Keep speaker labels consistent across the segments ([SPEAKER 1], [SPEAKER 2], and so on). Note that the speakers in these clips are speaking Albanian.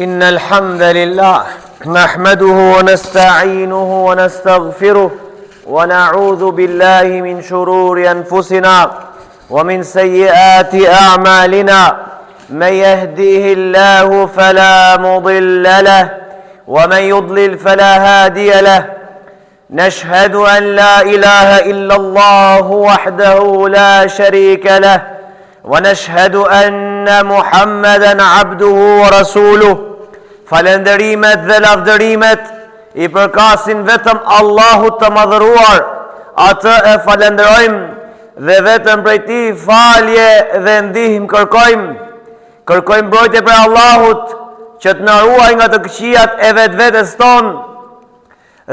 [SPEAKER 1] إن الحمد لله نحمده ونستعينه ونستغفره ونعوذ بالله من شرور أنفسنا ومن سيئات أعمالنا من يهديه الله فلا مضل له ومن يضلل فلا هادي له نشهد أن لا إله إلا الله وحده لا شريك له ونشهد أن محمدا عبده ورسوله falenderimet dhe lavdërimet I përkasin vetëm Allahut të madhëruar, atë e falenderojmë dhe vetëm prej Tij falje dhe ndihmë kërkojmë mbrojtje për Allahut që të na ruaj nga të këqijat e vetvetes tonë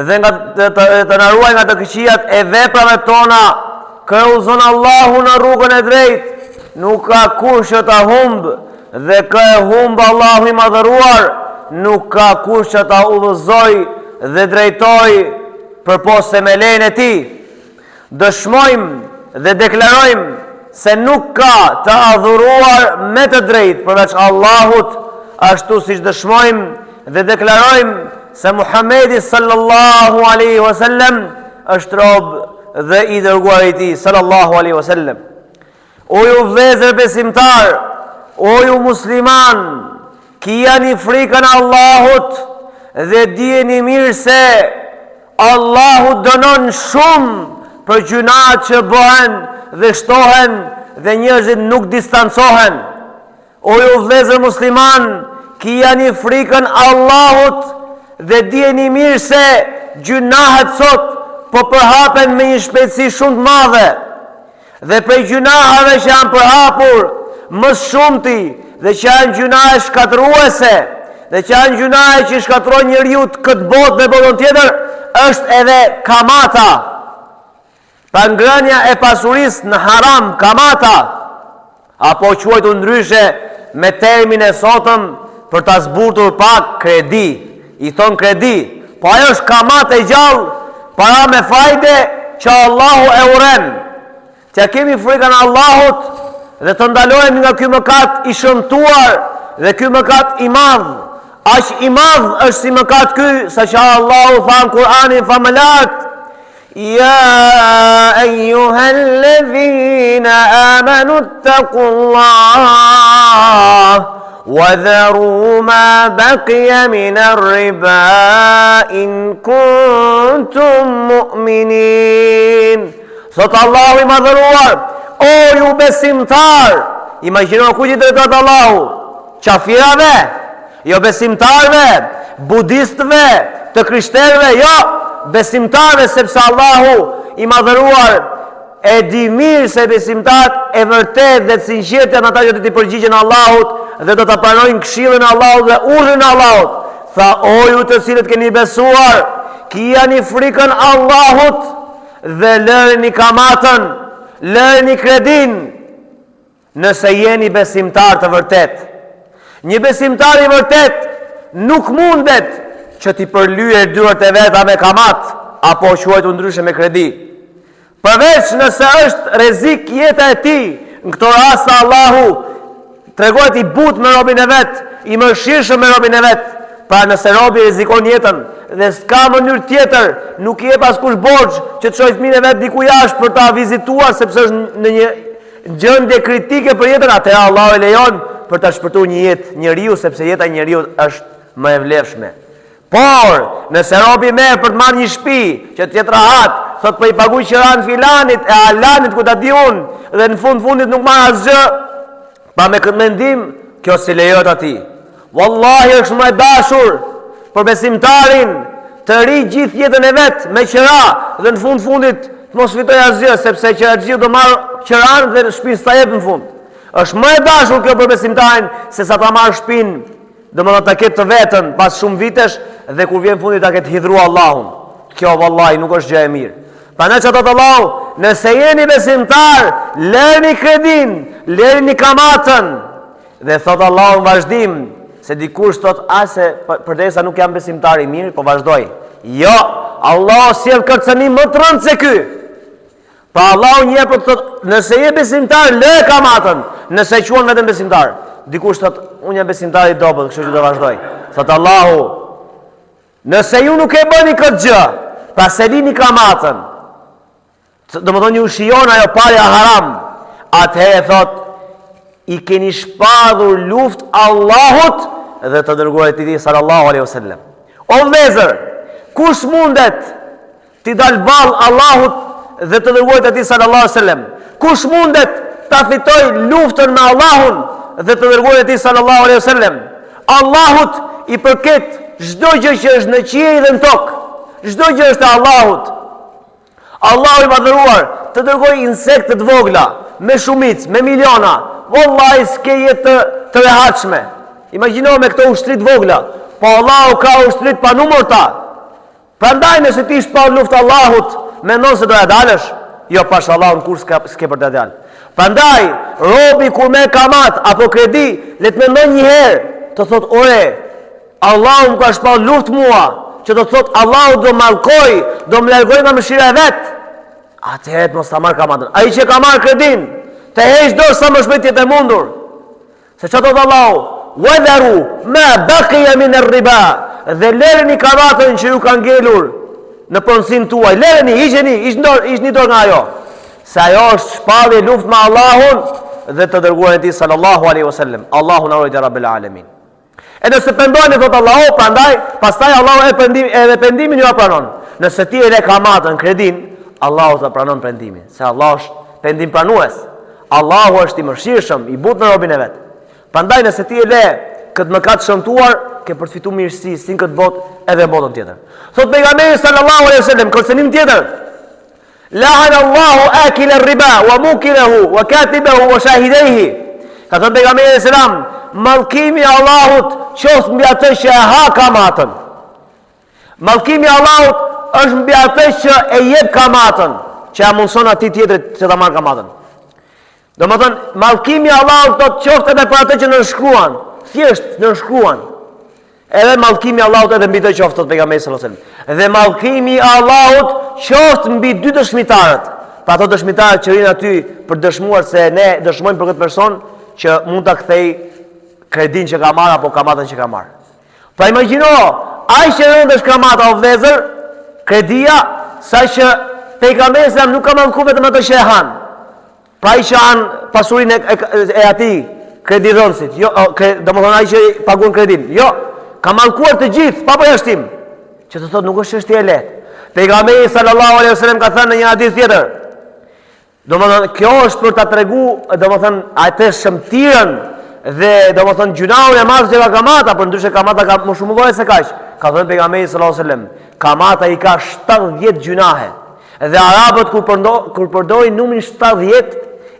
[SPEAKER 1] dhe nga të na ruaj nga të këqijat e veprave tona. Udhëzon Allahu në rrugën e drejtë, nuk ka kush që ta humb dhe kë e humb Allahu I madhëruar, nuk ka kush që ta udhëzoj dhe drejtoj përpos se me lejen e Tij. Dëshmojmë dhe deklarojmë se nuk ka të adhuruar me të drejtë përveç Allahut, ashtu siç dëshmojmë dhe deklarojmë se Muhamedi sallallahu alaihi wasallam është rob dhe I dërguar I Tij sallallahu alaihi wasallam. O ju vëllezër besimtar, o ju musliman, kijani frikën Allahut dhe dijeni mirë se Allahu dënon shumë për gjunat që bëhen dhe shtohen dhe njerëzit nuk distancohen. O ju vëllezër musliman, kijani frikën Allahut dhe dijeni mirë se gjunahet sot po përhapen me një shpejtësi shumë të madhe. Dhe prej gjunahave që janë përhapur më shumti dhe që janë gjunahe shkatruese dhe që janë gjunahe që shkatrojnë njeriu këtë botë dhe botën tjetër, është edhe kamata. Pra ngrënia e pasurisë në haram, kamata, apo quajtur ndryshe me termin e sotëm për ta zburtur pak, kredi. I thon kredi, po ajo është kamata e gjallë, para me fajde që Allahu e uren. Që kemi frikën Allahut dhe të ndalojmë nga ky mëkat I shëmtuar dhe ky mëkat I madh. Aq I madh është si mëkat ky, saqë Allahu tha në Kur'anin famëlat: Ya ayyuhalladhina amanu ittaqullah wa dharu ma baqiya min ar-riba in kuntum mu'minin. Thot Allahu I madhëruar: o ju besimtar, imagjino ku që drejtohet Allahu, qafirave, jo besimtarve, budistëve, të krishterëve, jo, besimtarve, sepse Allahu I madhëruar e di mirë se besimtarët e vërtet dhe të sinqertë janë ata që do t'i përgjigjen Allahut dhe do ta pranojnë këshillin e Allahut dhe urdhrin e Allahut. Tha: o ju të cilët keni besuar, kijani frikën Allahut dhe lërni kamatën, lërni kredin, nëse jeni besimtar të vërtet. Një besimtar I vërtet nuk mundet që t'i përlyejë dyert e veta me kamat, apo quajtur ndryshe me kredi. Përveç nëse është rrezik jeta e tij, në këto raste Allahu tregohet I butë me robin e vet, I mëshirshëm me robin e vet. Pra nëse robi rrezikon jetën dhe s'ka mënyrë tjetër, nuk I jep askush borxh që të çojë fëmijën e vet diku jashtë për ta vizituar sepse është në një gjendje kritike për jetën, atëherë Allahu e lejon për ta shpërtuar një jetë njeriu, sepse jeta e njeriu është më e vlefshme. Por nëse robi merr për të marrë një shtëpi që të jetë rahat, thot po I paguaj qiran filanit e alanit ku ta di unë, dhe në fundit nuk marr asgjë, pa me këtë mendim, kjo si lejohet atij. Wallahi është më dashur për besimtarin të ri gjithë jetën e vet me qira dhe në fundit të mos fitojë asgjë, sepse qiraxhiu do marr qiran dhe shtëpinë ta jep në fund. Është më e dashur kjo për besimtarin se sa ta marr shtëpinë, domethënë ta ketë të vetën pas shumë vitesh dhe kur vjen fundi ta ketë hidhur Allahun. Kjo vallahi nuk është gjë e mirë. Prandaj çdo të Allahu, nëse jeni besimtar, lërni kredin, lërni kamatën. Dhe thot Allahu në vazhdim, se dikush thot ase përderisa nuk jam besimtar I mirë, po vazhdoj. Jo, Allah sjell kërcënim më të rëndë se ky. Pra Allahu një për të thot, nëse je besimtar, lë kamatën, nëse quan vetëm besimtar. Dikush thot, unë jam besimtar I dobët, kështu që do vazhdoj. thot Allahu, nëse ju nuk e bëni këtë gjë, pra se lini kamatën, do më thonë ju shijon ajo parja haram, atëherë thot, i keni shpadhur luft Allahut dhe të dërguarit i tij sallallahu alaihi wasallam. O vëllezër, kush mundet t'i dal ball Allahut dhe të dërguarit e tij sallallahu alaihi wasallam? Kush mundet ta fitoj luftën me Allahun dhe të dërguarit e tij sallallahu alaihi wasallam? Allahut i përket çdo gjë që është në qiell dhe në tokë. Çdo gjë është e Allahut. Allahu i madhëruar të dërgoj insekte të vogla, me shumicë, me miliona. Wallahi s'ke jetë të rehatshme. Imagjino me këto ushtrit vogla, po Allahu ka ushtrit pa numërta. Prandaj nëse ti shpall luftë Allahut, mendon se do ja dalësh? Jo, pash Allahun kur s'ke për të dalë. Prandaj, robi kur me kamat apo kredi, le të mendon një herë, të thot, ore, Allahu më ka shpall luftë mua, që do të thot Allahu do mallkoj, do më largoj nga mëshira e vet. Atëherë mos ta marr kamatën. Ai që ka marr kredin, të heq dorë sa më shpejt jetë e mundur. Se çfarë thot Allahu? Wadharu ma baqiya min ar-riba. Dhe lëreni kamatën që ju ka ngelur në pronësinë tuaj. Lëreni, hiqeni, hiqni dorë nga ajo. Se ajo është shpallje luftë me Allahun dhe të dërguarin e tij sallallahu alaihi wasallam. Allahu na urojë rabbil alamin. E nëse pendoni thot Allahu, prandaj pastaj Allahu edhe pendimin ju pranon. Nëse ti e le kamatën, kredin, Allahu ta pranon pendimin, se Allahu është pendim pranues. Allahu është i mëshirshëm, i butë në robën e vet. Prandaj nëse ti e le këtë mëkat shëmtuar, ke përfitu mirësi si në këtë botë edhe në botën tjetër. Thot pejgamberi sallallahu alaihi wasallam, kërcënim tjetër, lahan Allahu akila ar-riba wa mukilahu wa katibahu wa shahidayhi. Ka thot pejgamberi sallam, mallkimi i Allahut qoftë mbi atë që e ha kamatën. Mallkimi i Allahut është mbi atë që e jep kamatën, që ja mundson atij tjetrit që ta marr kamatën. Domethënë, mallkimi i Allahut do të qoftë edhe për atë që nënshkruan, thjesht nënshkruan. Edhe mallkimi i Allahut edhe mbi të qoftë thot pejgamberi sallallahu alajhi wasallam. Dhe mallkimi i Allahut qoftë mbi dy dëshmitarët. Pa ato dëshmitarët që rinë aty për dëshmuar se ne dëshmojmë për këtë person që mund ta kthej kredin që ka marrë apo kamatën që ka marrë. Pra imagjino, ai që rëndesh kamata o vëllezër, kredia, sa që pejgamberi sallallahu nuk ka mallku vetëm ato që e han. Pra ai që han pasurinë e atij kredidhënësit, jo, domethënë ai që paguon kredin. Jo, ka mallkuar të gjithë pa përjashtim. Që të thotë nuk është çështje e lehtë. Pejgamberi sallallahu alaihi wasallam ka thënë në një hadith tjetër. Domethënë kjo është për ta treguar, domethënë atë shëmtirën dhe domethënë gjunahun e madh që ka kamata, por ndryshe kamata ka më shumë lloje se kaq. Ka thënë pejgamberi sallallahu alaihi wasallam, kamata i ka 70 gjunahe. Dhe arabët kur përdorin numrin 70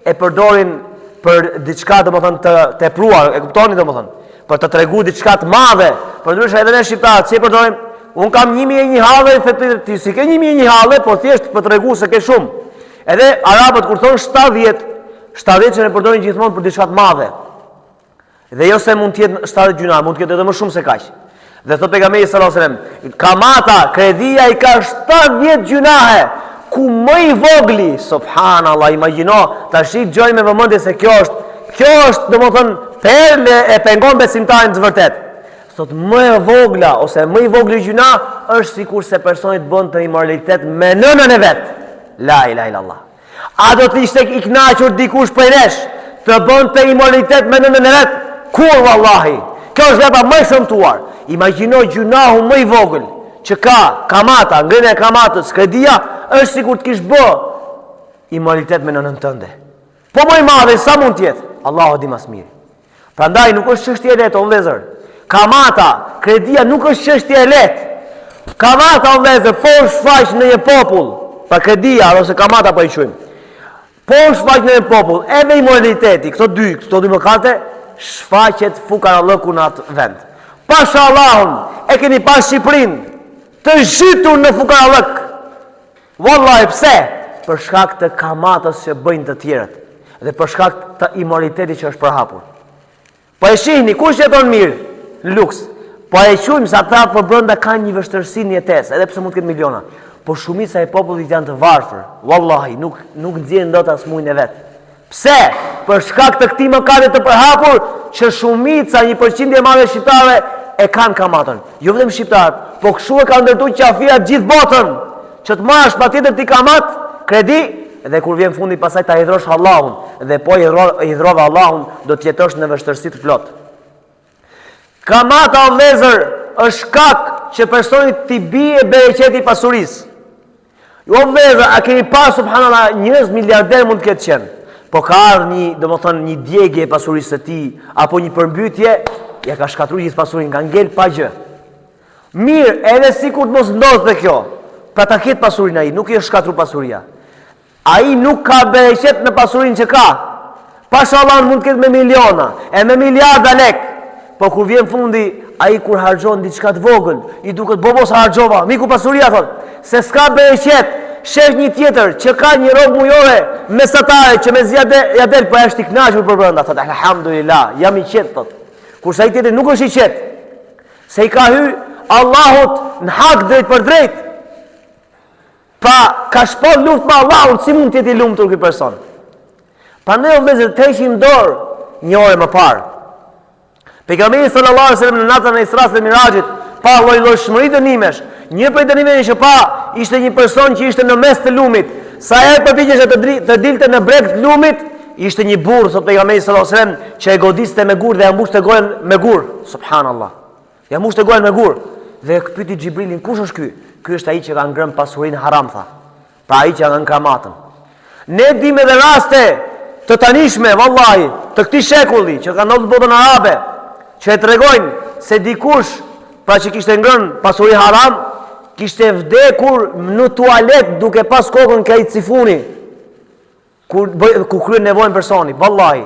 [SPEAKER 1] e përdorin për diçka domethënë të tepruar, e kuptoni domethënë, për të treguar diçka të madhe. Por ndryshe edhe ne shqiptarët si e përdorim, un kam 1001 halle, ti si ke 1001 halle, po thjesht për të treguar se ke shumë. Edhe arabët kur thonë 70 që ne përdorin gjithmonë për diçka të madhe. Dhe jo se mund të jetë 70 gjuna, mund të jetë edhe më shumë se kaq. Dhe thot pejgamberi sallallahu alajhi wasallam, kamata, kredia i ka 70 gjunahe, ku më i vogli, subhanallahu, imagjino, tash i dëgjoj me vëmendje se kjo është domethënë perle e pengon besimtarin të vërtet. Thot më e vogla ose më i vogli gjuna është sikur se personi të bën të immoralitet me nënën e vet. La ilaha illallah. A do të ishte i kënaqur dikush prej nesh të bën të immoralitet me nënën e vet? Kur vallahi. Kjo është vepra më e shëmtuar. Imagjino gjunahu më i vogël që ka kamata, ngrënia e kamatës, kredia, është sikur të kish bë immoralitet me nënën tënde. Po më i madhe sa mund të jetë? Allahu di më së miri. Prandaj nuk është çështje e lehtë o vëllezër. Kamata, kredia nuk është çështje e lehtë. Kamata o vëllezër, po shfaq në një popull, pa kredia ose kamata po i quajmë. Po shfaq në një popull, edhe immoraliteti, këto dy mëkate shfaqet fukarallëku në atë vend. Pasha Allahun, e keni pas Shqipërinë të zhytur në fukarallëk. Wallahi pse? Për shkak të kamatës që bëjnë të tjerët dhe për shkak të immoralitetit që është përhapur. Po e shihni, kush jeton mirë? Luks. Po e quajmë se ata për brenda kanë një vështirësi në jetesë, edhe pse mund të ketë miliona. Po shumica e popullit janë të varfër. Wallahi, nuk nxjerrin dot as mujin e vet. Pse? Për shkak të këtij mëkati të përhapur që shumica, 1% e madhe shqiptarëve e kanë kamatën. Jo vetëm shqiptarët, po kështu e kanë ndërtuar qafia gjithë botën. Që të marrësh patjetër ti kamat, kredi, dhe kur vjen fundi pasaj ta hidhrosh Allahun, dhe po hidhrove Allahun, do të jetosh në vështirësi të plot. Kamata o vëllezër është shkak që personit t'i bie bereqeti i pasurisë. Jo vëllezër, a keni pas subhanallahu njerëz miliarder mund të ketë qenë, po ka ardhur një djegje e pasurisë së tij, apo një përmbytje, ja ka shkatruar gjithë pasurinë, ka ngel pa gjë. Mirë, edhe sikur të mos ndodhte kjo, pra ta ketë pasurinë ai, nuk i është shkatruar pasuria. Ai nuk ka bereqet në pasurinë që ka. Pashallah mund të ketë me miliona, e me miliarda lek. Po kur vjen fundi, ai kur harxhon diçka të vogël, i duket bobos harxhova, miku pasuria thot, se s'ka bereqet. Shesh një tjetër që ka një rrogë mujore mesatare që me ja del po është i kënaqur për brenda, thot alhamdulillah, jam i qetë thot. Kurse ai tjetër nuk është i qetë. Se i ka hy Allahut në hak drejt për drejt. Pa ka shpon luftë me Allahun, si mund të jetë i lumtur ky person? Prandaj vëllezër, të heqim dorë një orë më parë. Pejgamberi sallallahu alajhi wasallam në natën e Isra dhe Mirajit pa lloj-llojshmëri dënimesh. Një prej dënimeve që pa ishte një person që ishte në mes të lumit. Sa herë përpiqej të dilte në breg të lumit, ishte një burr, thot pejgamberi sallallahu alajhi wasallam, që e godiste me gur dhe ja mbushte gojen me gur. Subhanallah. Ja mbushte gojen me gur. Dhe pyeti Xhibrilin, kush është ky? Ky është ai që ka ngrënë pasurinë haram tha. Pra ai që ka ngrënë kamatën. Ne dimë edhe raste të tanishme, vallahi, të këtij shekulli që kanë ndodhur në botën arabe, që e tregojnë se dikush pra që kishte ngrënë pasuri haram, kishte vdekur në tualet duke pas kokën ka i cifuni ku kryen nevojën personi, vallahi.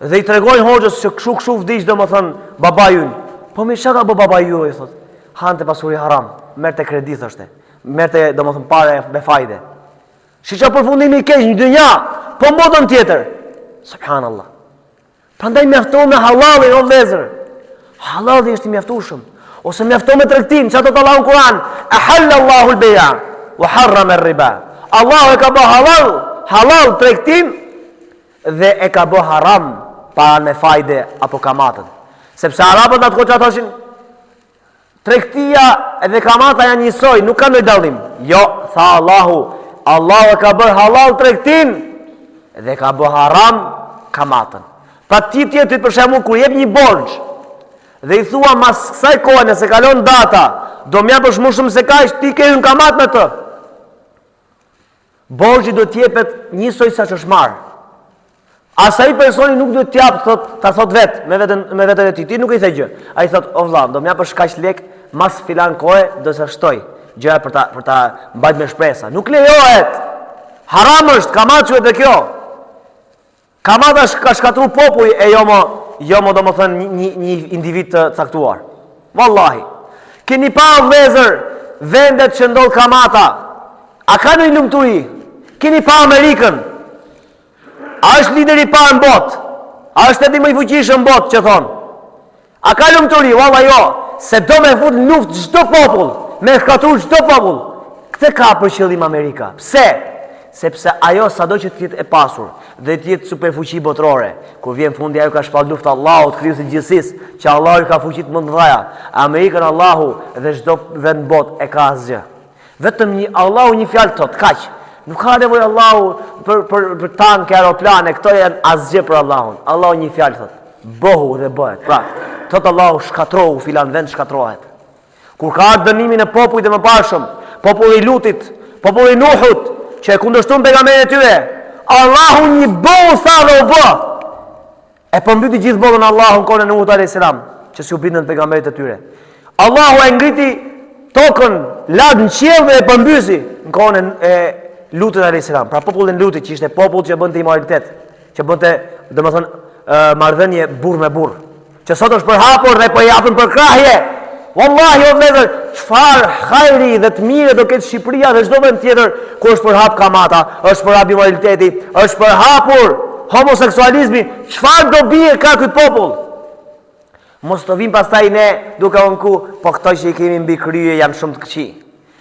[SPEAKER 1] Dhe i tregojnë hoxhës se kshu vdiq domethën babai ynë. Po me çka ka bë babai juaj thot? Hante pasuri haram, merrte kredi thoshte. Merrte domethën parë me fajde. Shiça përfundimi i keq në dynja, po botën tjetër. Subhanallah. Prandaj mjafton me halallin o vëllezër. Halali është i mjaftueshëm. Ose mjafton me tregtim, çka thot Allahu në Kur'an, ahallallahu al-bay'a wa harrama ar-riba. Allahu e ka bë halal tregtim dhe e ka bë haram para me fajde apo kamatën. Sepse arabët atë kohë thoshin tregtia dhe kamata janë njësoj, nuk kanë ndonjë dallim. Jo, tha Allahu e ka bërë halal tregtin dhe ka bë haram kamatën. Pa ti tjetrit për shembull kur jep një borxh dhe i thua mas kësaj kohe nëse kalon data, do më japësh më shumë se kaq, ti ke hyrë në kamat me të. Borxhi do të jepet njësoj sa që është marrë. Asaj personi nuk do të jap, ta thot me veten e tij. Ti nuk i the gjë. Ai thot, "O vëlla, do më japësh kaq lek mas filan kohe, do të shtoj." Gjëja për ta mbajtur me shpresa. Nuk lejohet. Haram është kamaçu edhe kjo. Kamata ka shkatruar popull e jo më domethënë një individ të caktuar. Wallahi. Keni pa vëllezër vendet që ndodh kamata. A ka në lumturi? Keni pa Amerikën? A është lideri i parë në botë? A është edhe më i fuqishëm në botë që thonë? A ka lumturi? Valla jo, se do me fut në luftë çdo popull, me shkatruar çdo popull. Këtë ka për qëllim Amerika. Pse? Sepse ajo sado që të jetë e pasur dhe të jetë superfuqi botërore, kur vjen fundi ajo ka shpall luftë Allahut, krijuesi i gjithësisë, që Allahu ka fuqi të më të mëdha. Amerikën Allahu dhe çdo vend botë e ka asgjë. Vetëm Allahu një fjalë thot, kaq. Nuk ka nevojë Allahu për tanke, aeroplane, këto janë asgjë për Allahun. Allahu një fjalë thot, bëhu dhe bëhet. Pra, thot Allahu shkatrohu filan vend shkatrohet. Kur ka ardhur dënimi në popujt e mëparshëm, populli i Lutit, populli i Nuhut, që e kundërshtuan pejgamberin e tyre, Allahu një bëu tha dhe u bë. E përmbyti gjithë botën Allahu në kohën e Nuhut alayhis salam, që s'u bindën pejgamberit e tyre. Allahu e ngriti tokën lart në qiell dhe e përmbysi në kohën e Lutit alayhis salam. Pra popullin Lutit që ishte popull që bënte imoralitet, që bënte domethënë marrëdhënie burr me burr, që sot është përhapur dhe po i japën për krahje. Wallahi o vëllezër, çfarë hajri dhe të mirë do ketë Shqipëria dhe çdo vend tjetër ku është përhap kamata, është përhap imoraliteti, është përhapur homoseksualizmi, çfarë do bie ka ky popull? Mos të vim pastaj ne duke unku, po këto që i kemi mbi krye janë shumë të këqij.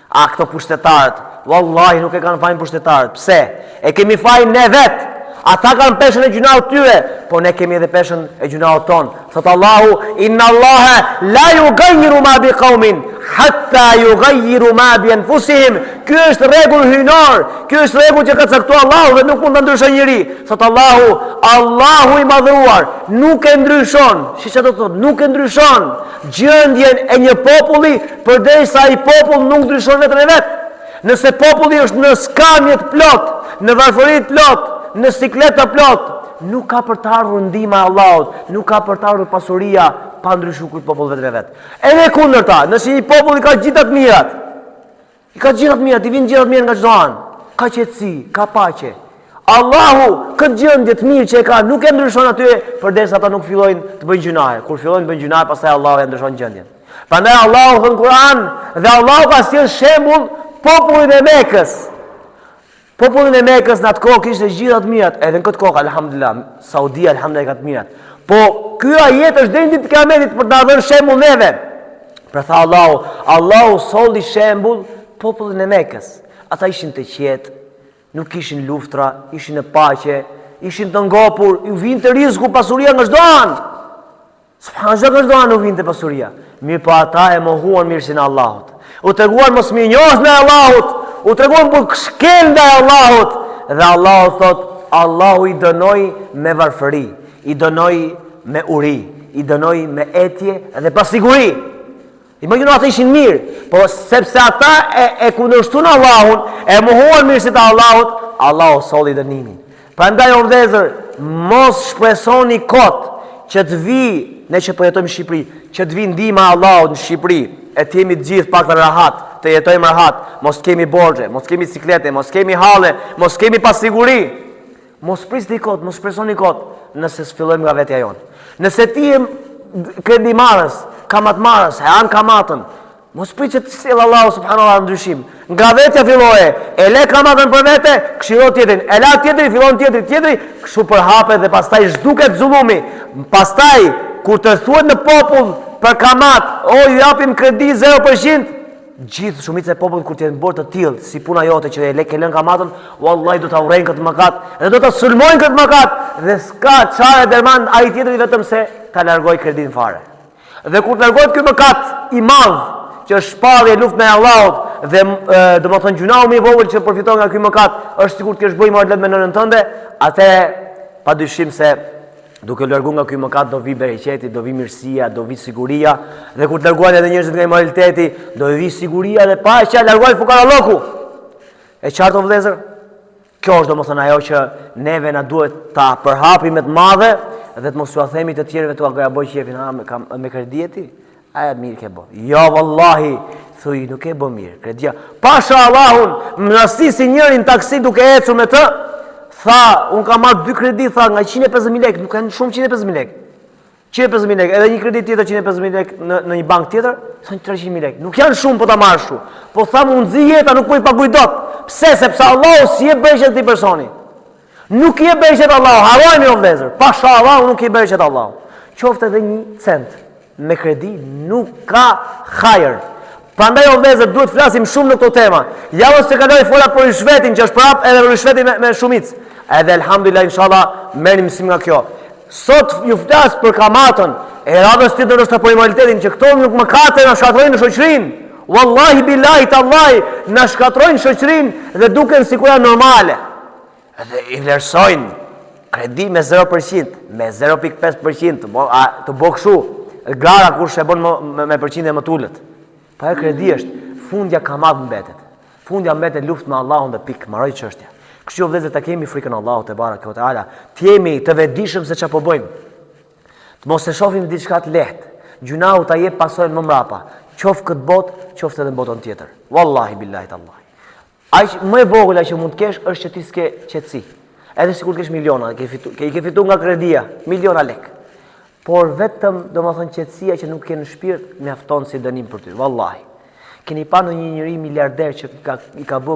[SPEAKER 1] A këto pushtetarët, wallahi nuk e kanë fajin pushtetarët. Pse? E kemi fajin ne vet. Ata kanë peshën e gjunaut tyre, po ne kemi edhe peshën e gjunaut ton. Thot Allahu, inna Allahe la yughayyiru ma bi qaumin hatta yughayyiru ma bi anfusihim. Ky është rregull hyjnor, ky është rregull që ka caktuar Allahu dhe nuk mund ta ndryshojë njeri. Thot Allahu, Allahu i madhëruar nuk e ndryshon. Çfarë do të thotë? Nuk e ndryshon gjendjen e një populli përderisa ai popull nuk ndryshon vetën e vet. Nëse populli është në skamje të plot, në varfëri të plot, në siklet të plot, nuk ka për të ardhur ndihma e Allahut, nuk ka për të ardhur pasuria pa ndryshuar kujt popull vetën e vet. Edhe kundërta, nëse një popull ka gjithë të mirat, i ka gjithë të mirat, i vijnë gjithë të mirë nga çdo anë, ka qetësi, ka paqe. Allahu këtë gjendje të mirë që e ka nuk e ndryshon aty përderisa ata nuk fillojnë të bëjnë gjunahe. Kur fillojnë të bëjnë gjunahe, pastaj Allahu e ndryshon gjendjen. Prandaj Allahu thon Kur'an dhe Allahu ka sjellë shembull popullin e Mekës. Popullin e Mekës në atë kohë kishte gjithë të mirat, edhe në këtë kohë alhamdulillah, Saudia alhamdulillah ka të mirat. Po ky ajet është deri ditë Kiametit për të na dhënë shembull neve. Për tha Allahu solli shembull popullin e Mekës. Ata ishin të qetë, nuk kishin luftra, ishin në paqe, ishin të ngopur, ju vinte rreziku pasuria nga çdo anë. Subhanallahu, nga çdo anë u vinte pasuria. Mirë, po ata e mohuan mirësinë e Allahut. U treguan mos mirënjohës ndaj Allahut, u treguan për shkel ndaj Allahut. Dhe Allahu thot, Allahu i dënoi me varfëri, i dënoi me uri, i dënoi me etje dhe pasiguri. Imagjino ata ishin mirë, po sepse ata e kundërshtuan Allahun, e mohuan mirësitë e Allahut, Allahu solli dënimin. Prandaj o vëllezër, mos shpresoni kot që të vi, ne që po jetojmë në Shqipëri, që të vi ndihma e Allahut në Shqipëri, e të jemi të gjithë pak të rahat, të jetojmë rahat, mos kemi borxhe, mos kemi siklete, mos kemi halle, mos kemi pasiguri. Mos prisni kot, mos shpresoni kot, nëse s'fillojmë nga vetja jonë. Nëse ti je kredimarrës, kamatmarrës, e anë kamatën, mos prit që të sjell Allahu subhanallahu ndryshim. Nga vetja filloje, e le kamatën për vete, këshillo tjetrin, e la tjetri, fillon tjetri, kështu përhapet dhe pastaj zhduket zullumi. Pastaj kur të thuhet në popull për kamat, ju japim kredi 0%, gjithë shumica e popullit kur të jenë bërë të tillë si puna jote që e ke lënë kamatën, wallahi do ta urrejnë këtë mëkat dhe do ta sulmojnë këtë mëkat dhe s'ka çare derman ai tjetri vetëm se ta largoj kredin fare. Dhe kur të largohet ky mëkat i madh që është shpallje luftë me Allahut dhe domethënë gjunau më i vogël që përfiton nga ky mëkat është sikur të kesh bëj marrëdhënie me nënën tënde, atë padyshim se duke larguar nga ky mëkat do vi bereqeti, do vi mirësia, do vi siguria, dhe kur të largohen edhe njerëzit nga immoraliteti, do vi siguria dhe paqja, largohet fukaralloku. E qartë o vëllezër, kjo është domethënë ajo që neve na duhet ta përhapim me të madhe dhe të mos u themi të tjerëve tu ajo bëj qefin me kredieti, ajo mirë ke bë. Jo vallahi, thuj nuk e bë mirë kredia. Pasha Allahun, më rastisi njërin taksi duke ecur me të. Tha, unë ka marrë 2 kredi, tha, nga 150.000 lek, nuk kanë shumë 150.000 lek. 150.000 lek, edhe një kredi tjetër 150.000 lek në një bank tjetër, sa 300.000 lek. Nuk janë shumë po ta marrë shu. Po tha, unë zi jeta, nuk po i paguaj dot. Pse? Sepse Allahu si e beqet ti personi. Nuk i e beqet Allahu, harrojeni o vëllezër. Pasha Allahu nuk i e beqet Allahu. Qoftë edhe 1 cent me kredi nuk ka hajër. Prandaj o vëllezër duhet flasim shumë në këtë tema. Javës së kaloi fola për rishvetin që është prap edhe rishvetin me shumicë. Edhe elhamdulillah inshallah merrni mësim nga kjo. Sot ju flas për kamatën, e radhës tjetër është për immoralitetin që këto nuk mëkate na shkatrojnë në shoqërinë. Wallahi billahi tallahi na shkatrojnë shoqërinë dhe duken sikur janë normale. Edhe i vlerësojnë kredi me 0%, me 0.5% të bëj kështu. Gara kur e bën me përqindje më të ulët. Pa e kredi është fundja kamat mbetet. Fundja mbetet luftë me Allahun dhe pikë, mbaroi çështja. Kështu vëllezër ta kemi frikën Allahut te baraka ve teala, të jemi të vetëdijshëm se çfarë po bëjmë. Të mos e shohim diçka të lehtë. Gjunau ta jep pasojën më mbrapa, qoftë këtë botë, qoftë edhe në botën tjetër. Wallahi billahi tallahi. Ai më e vogël që mund të kesh është që ti s'ke qetësi. Edhe sikur të kesh miliona, ke fituar nga kredia, miliona lek. Por vetëm domethënë qetësia që nuk ke në shpirt mjafton si dënim për ty. Wallahi. Keni pa në një njëri miliarder që i ka bë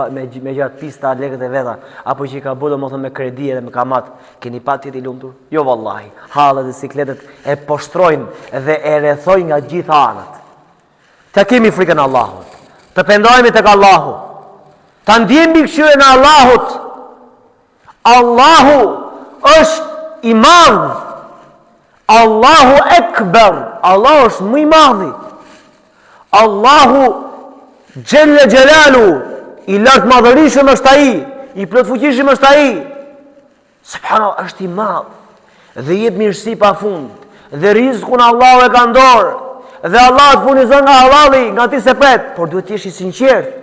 [SPEAKER 1] me gjatë pista lekët e veta, apo që i ka bë domethënë me kredi edhe me kamat, keni pa ti i lumtur? Jo vallahi. Hallet dhe sikletet e poshtrojnë dhe e rrethojnë nga gjitha anët. Ta kemi frikën Allahut. Të pendohemi tek Allahu. Ta ndjejmë mbikëqyrjen e Allahut. Allahu është i madh. Allahu Ekber. Allahu është më i madhi. Allahu Gjelle Gjelalu, i lartë madhërishëm është ai, i plot fuqishëm është ai. Subhanallahu, është i madh. Dhe jep mirësi pa fund. Dhe rizkun Allahu e ka në dorë. Dhe Allah të furnizon nga halali, nga ti se pret, por duhet të jesh i sinqert.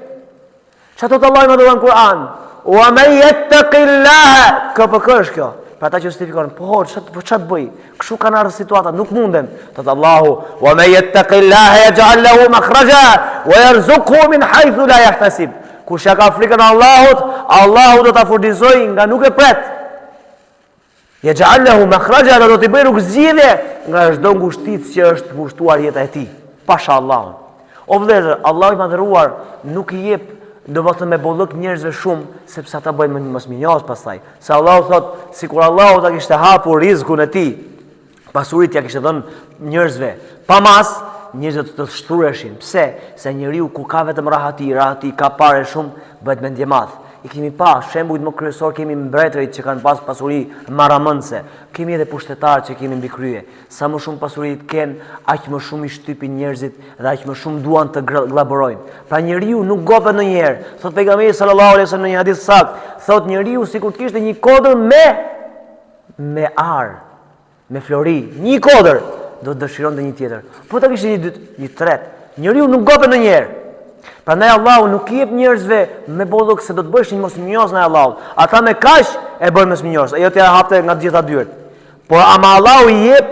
[SPEAKER 1] Çfarë thot Allahu më në Kur'an? Wa man yattaqillaha, KPK është kjo. Për ata që justifikojnë, po çfarë bëj? Kështu kanë ardhur situata, nuk mundem. Thot Allahu, wa man yattaqillaha yaj'al lahu makhraja wa yarzuqhu min haythu la yahtasib. Kush ka frikën e Allahut, Allahu do ta furnizojë nga nuk e pret. Yaj'al lahu makhraja, do t'i bëjë rrugëzgjidhje nga çdo ngushticë që është ngushtuar jeta e tij. Pasha Allahun. O vëllezër, Allahu i madhëruar nuk i jep do të me bollëk njerëzve shumë, sepse ata bëjnë mosminjos pastaj. Se Allahu thot, sikur Allahu ta kishte hapur rizkun e tij, pasuritë ja kishte dhënë njerëzve, pa mas, njerëzit të shtruheshin. Pse? Se njeriu ku ka vetëm rahati, ka parë shumë, bëhet mendje madh. I kemi pa shembujt më kryesor, kemi mbretërit që kanë pas pasuri maramëndse, kemi edhe pushtetarë që kemi mbi krye. Sa më shumë pasuri të kenë, aq më shumë i shtypin njerëzit dhe aq më shumë duan të glaborojnë. Pra njeriu nuk gopet ndonjëherë. Thot pejgamberi sallallahu alaihi wasallam në një hadith sakt, thot njeriu sikur të kishte një kodër me ar, me flori, një kodër, do të dëshironte një tjetër. Po ta kishte një dytë, një tretë. Njeriu nuk gopet ndonjëherë. Prandaj Allahu nuk i jep njerëzve me bollëk se do të bësh një mosminjos ndaj Allahut. Ata me kaq e bën mosminjos, ajo t'ia hapte nga të gjitha dyert. Por ama Allahu i jep,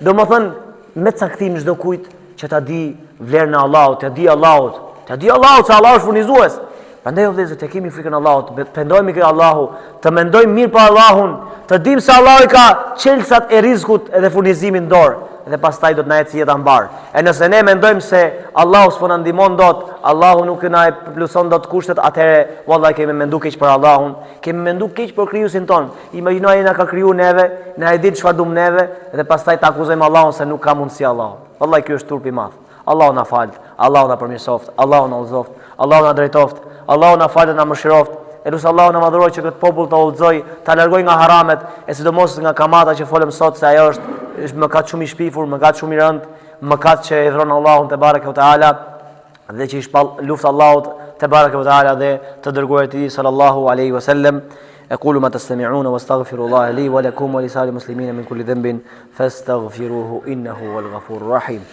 [SPEAKER 1] domethënë me caktim çdo kujt që ta di vlerën e Allahut, ta di Allahut, se Allahu është furnizues. Prandaj vëllezër, të kemi frikën e Allahut, të pendojmë ke Allahu, të mendojmë mirë për Allahun, të dimë se Allahu ka çelësat e rrezikut edhe furnizimin dorë. Dhe pastaj do të na ecë jeta mbar. E nëse ne mendojmë se Allahu s'po na ndihmon dot, Allahu nuk na e pluson dot kushtet, atëherë vallahi kemi menduar keq për Allahun, kemi menduar keq për krijuesin ton. Imagjinoj ai na ka kriju neve, na e di çfarë dum neve dhe pastaj ta akuzojmë Allahun se nuk ka mundësi Allahu. Vallahi ky është turp i madh. Allahu na fal, Allahu na përmirësoft, Allahu na udhëzoft, Allahu na drejtoft, Allahu na fal dhe na mëshiroft. Elus Allahu na madhuroj që këtë popull ta udhëzoj, ta largoj nga haramet, e sidomos nga kamata që folëm sot, se ajo është mëkat shumë i shpifur, mëkat shumë i rënd, mëkat që e dhron Allahun te bareke ve teala dhe që i shpall luftë Allahut te bareke ve teala dhe të dërguarit i tij sallallahu alaihi wasallam. أقول ما تستمعون واستغفر الله لي ولكم ولسائر المسلمين من كل ذنب فاستغفروه إنه هو الغفور الرحيم.